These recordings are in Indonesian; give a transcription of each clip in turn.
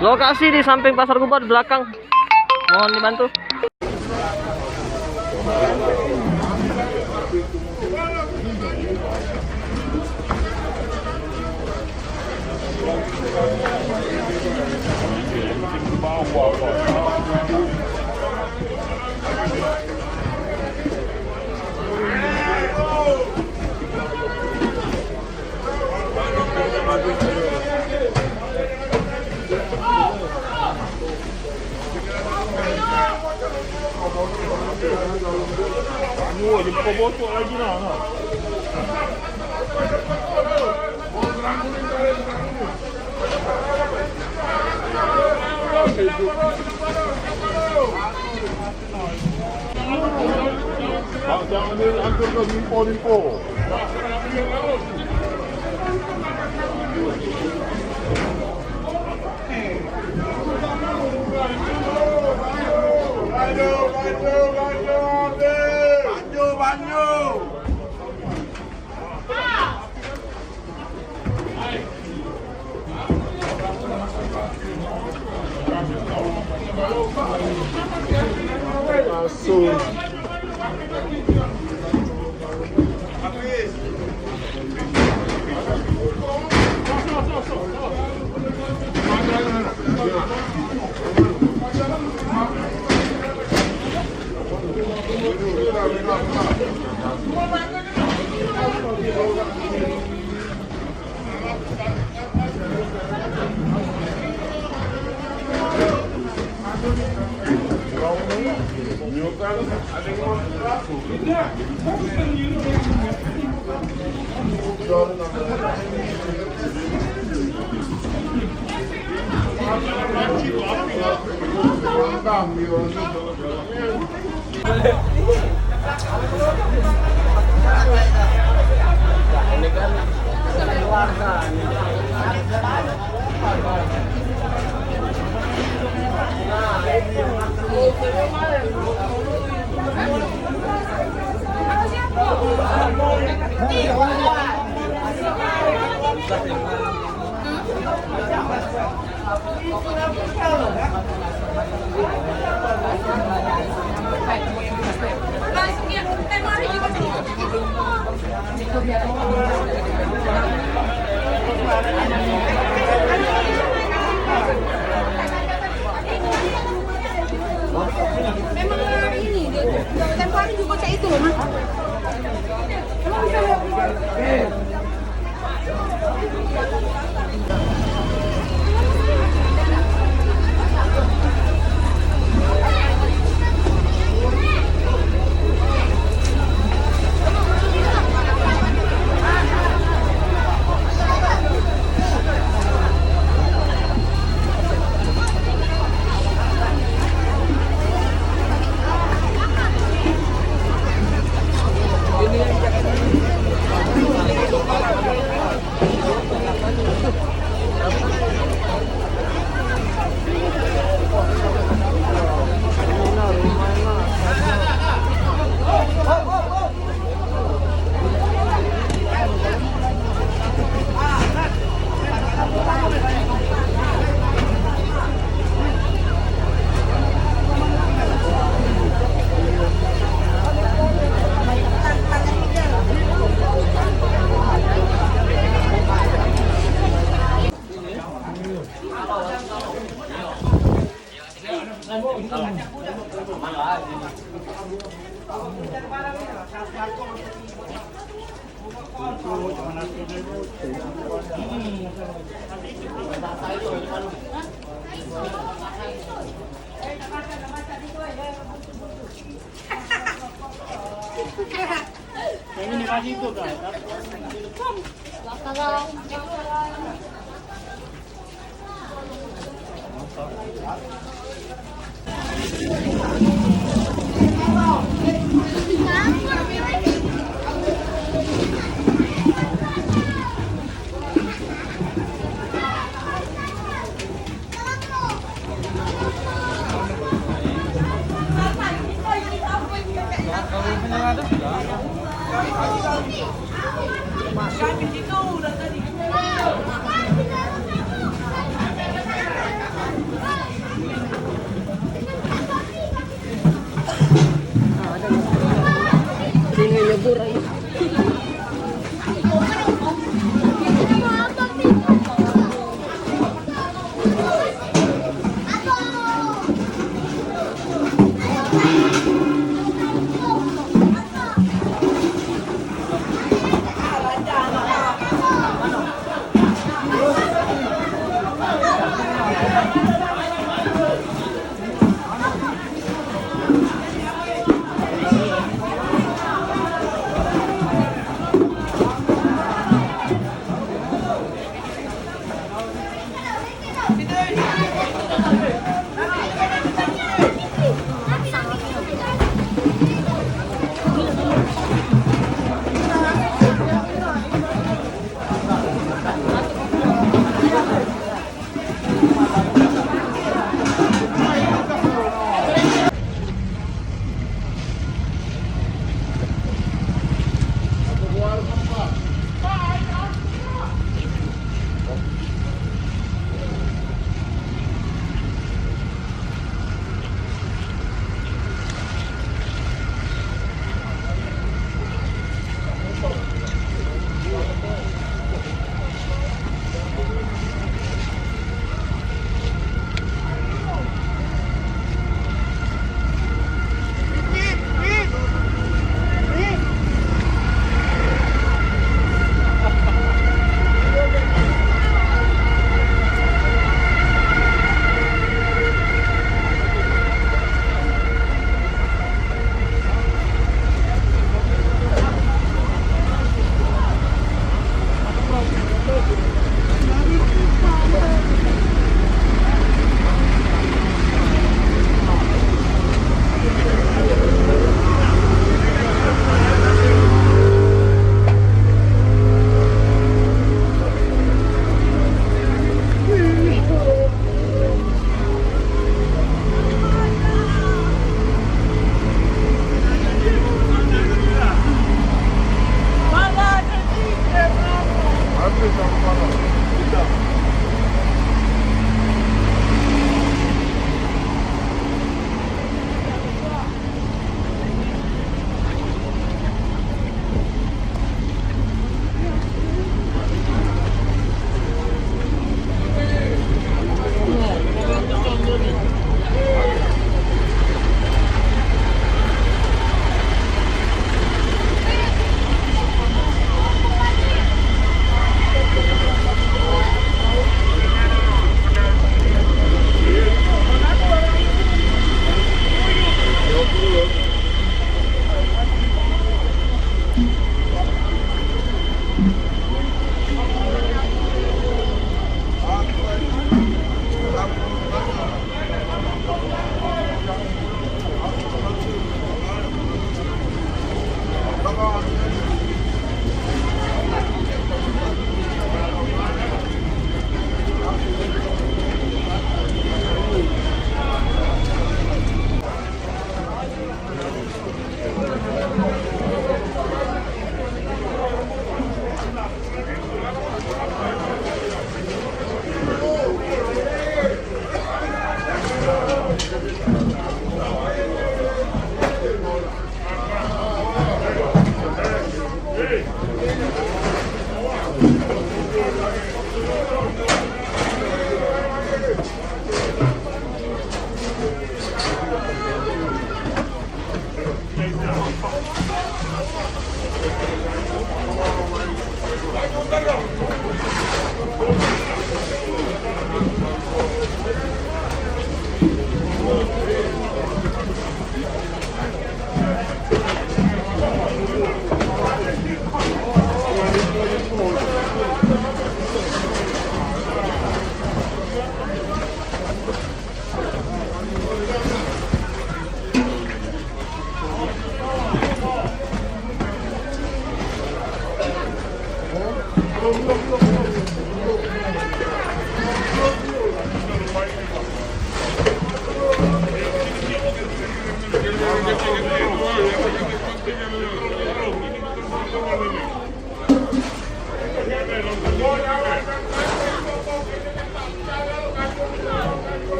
Lokasi di samping Pasar Kubah di belakang. Mohon dibantu. Bosok lagi lah. Jangan diangkut ke info. Masuk. Memang ini tempo hari juga cak itu loh, Mas. Emang bisa Ini kasih itu kan.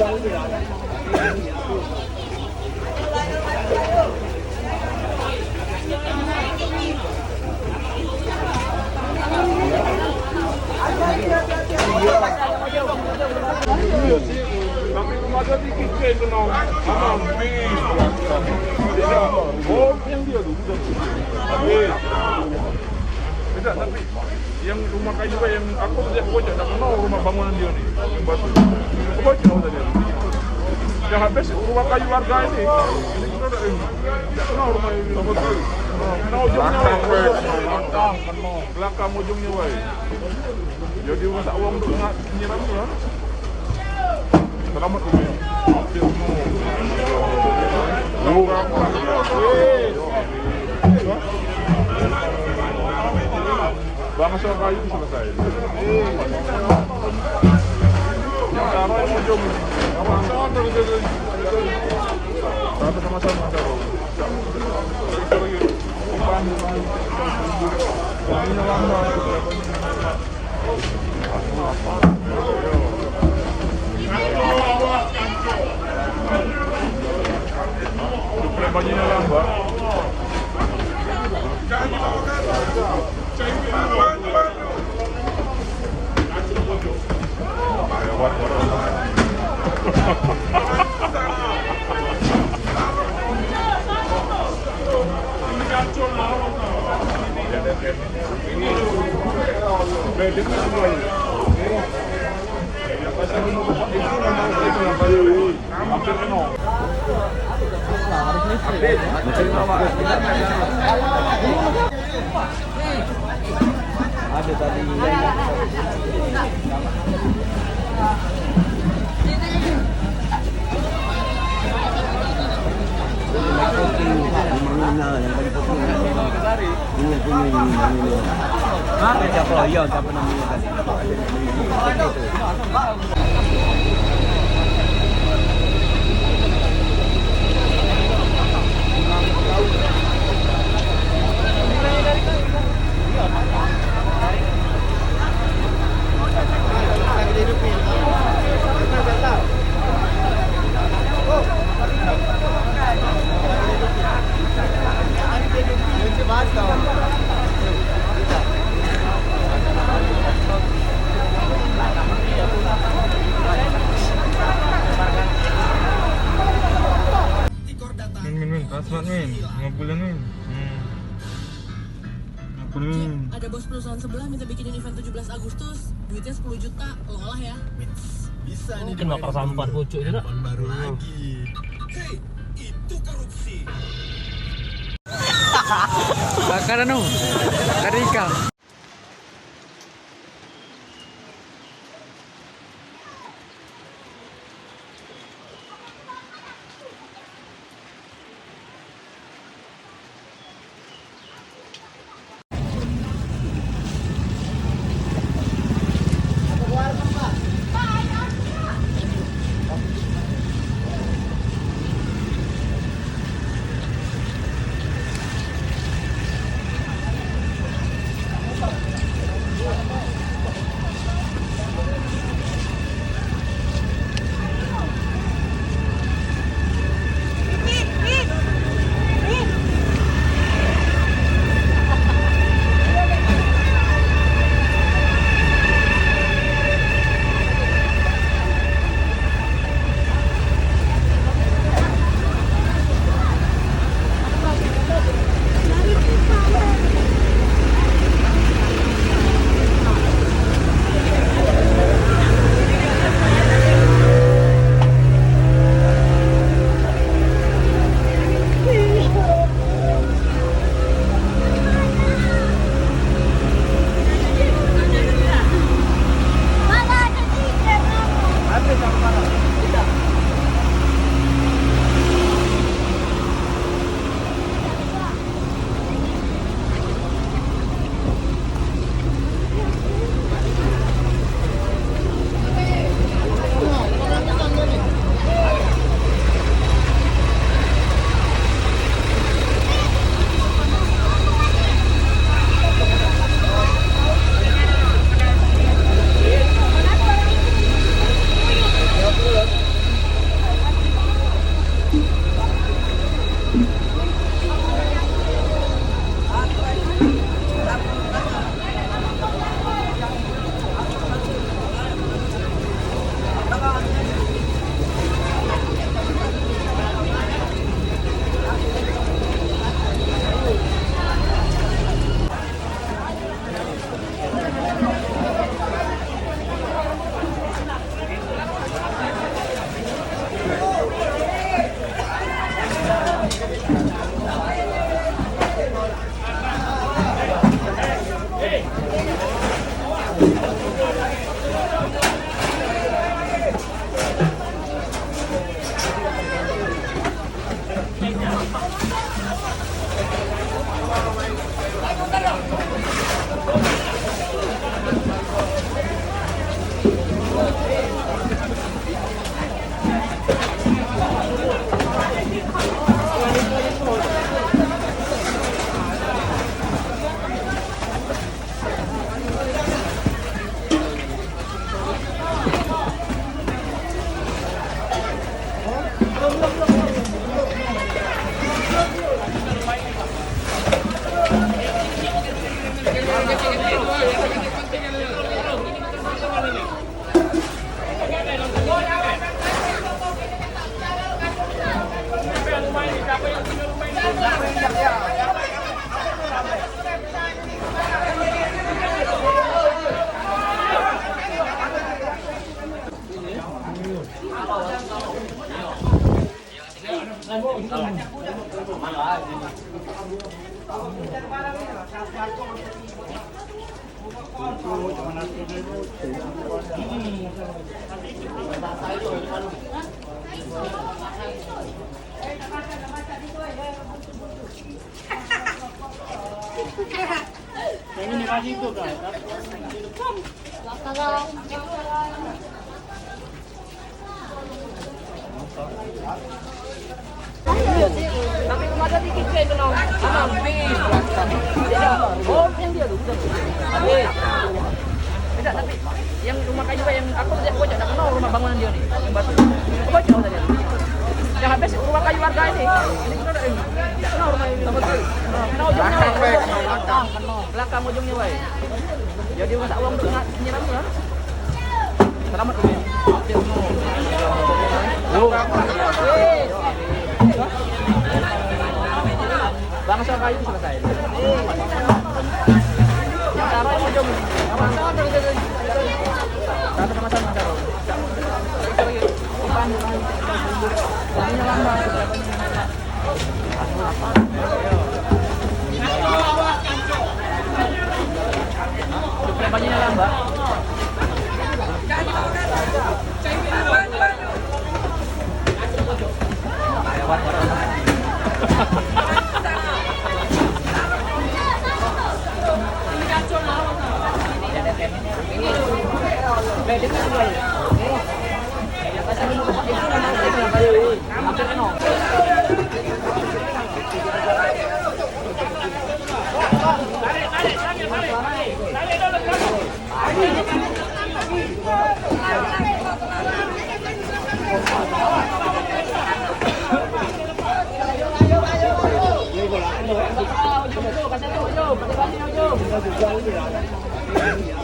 Iya sih, tapi kemarin dikit kayak itu nong, tidak, oh yang dia tuh, tidak, tapi yang rumah kayu juga yang aku lihat bocah, tak kenal rumah bangunan dia nih, yang batu, bocah udah dia. Yang habis rumah kayu warga ini kita udah tidak kenal rumah ini, kenal ujungnya belakang ujungnya wae. Jadi masak uang untuk nyiram tu lah. Selamat dulu. Hampir semua. Bangsa kayu selesai. Yang taruh yang ujung. Apa sama-sama taruh. Bajunya lambat. Ada tadi siapa namanya Ada bos perusahaan sebelah minta bikinin event 17 Agustus, duitnya 10 juta, lo olah ya. Bisa nih Kena persampan pucuk itu nak. baru lagi. Hei, itu korupsi. bakaran dong Karika. Tapi kemana dikit kayak itu nong? Habis belakang. Oh, yang dia tuh bukan. Habis. Tidak, tapi yang rumah kayu yang aku tidak bocor, tidak kenal rumah bangunan dia nih, yang batu. Bocor tadi. Yang habis rumah kayu warga ini. Ini kita tidak kenal rumah ini. Kenal ujungnya. Belakang ujungnya, woi. Jadi masak uang untuk nyiram ya. Selamat rumah. Bangsa kayu selesai. Yang taruh yang ujung. Sama-sama terus. Sama-sama taruh. Ipan. Ini lambat. Banyak lambat. Ujung, kasih ujung.